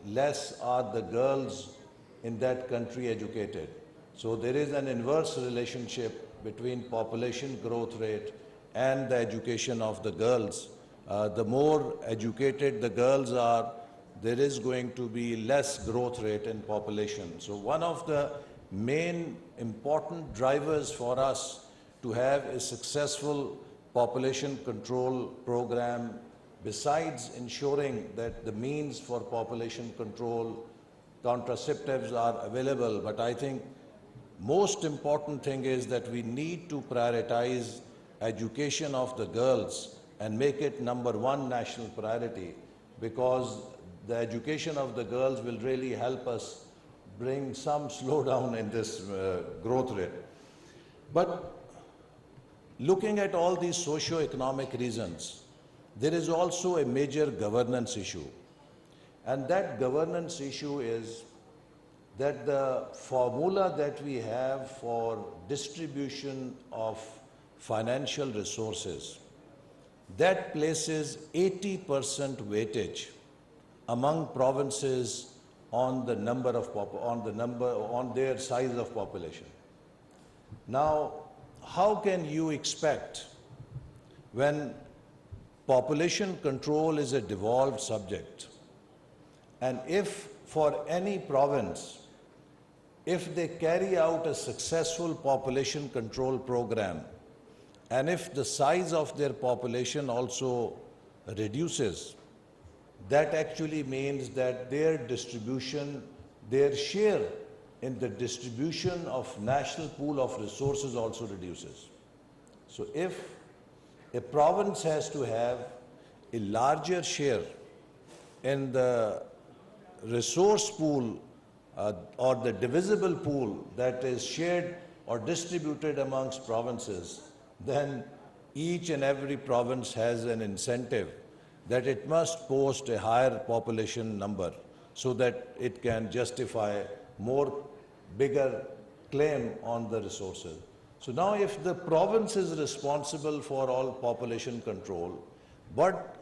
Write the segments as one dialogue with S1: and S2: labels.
S1: less are the girls in that country educated. So there is an inverse relationship between population growth rate and the education of the girls. The more educated the girls are, there is going to be less growth rate in population. So one of the main important drivers for us to have a successful population control program, besides ensuring that the means for population control, contraceptives are available, but I think most important thing is that we need to prioritize education of the girls and make it number one national priority, because the education of the girls will really help us bring some slowdown in this growth rate. But looking at all these socio-economic reasons, there is also a major governance issue. And that governance issue is that the formula that we have for distribution of financial resources, that places 80% weightage among provinces on the number of on their size of population. Now, how can you expect, when population control is a devolved subject, and if for any province, if they carry out a successful population control program, and if the size of their population also reduces, that actually means that their distribution, their share in the distribution of national pool of resources also reduces. So if a province has to have a larger share in the resource pool or the divisible pool that is shared or distributed amongst provinces, then each and every province has an incentive that it must post a higher population number so that it can justify more bigger claim on the resources. So now if the province is responsible for all population control, but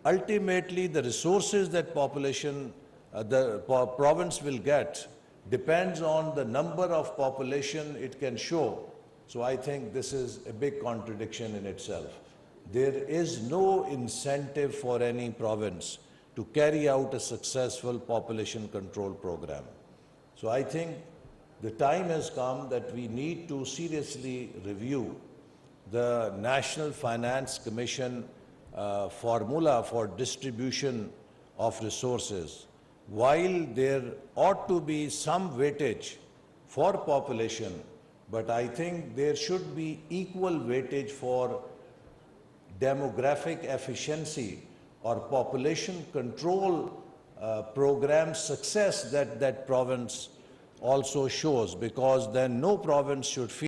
S1: ultimately the resources that the province will get depends on the number of population it can show. So I think this is a big contradiction in itself. There is no incentive for any province to carry out a successful population control program. So I think the time has come that we need to seriously review the National Finance Commission formula for distribution of resources. While there ought to be some weightage for population, but I think there should be equal weightage for demographic efficiency or population control program success that province also shows, because then no province should feel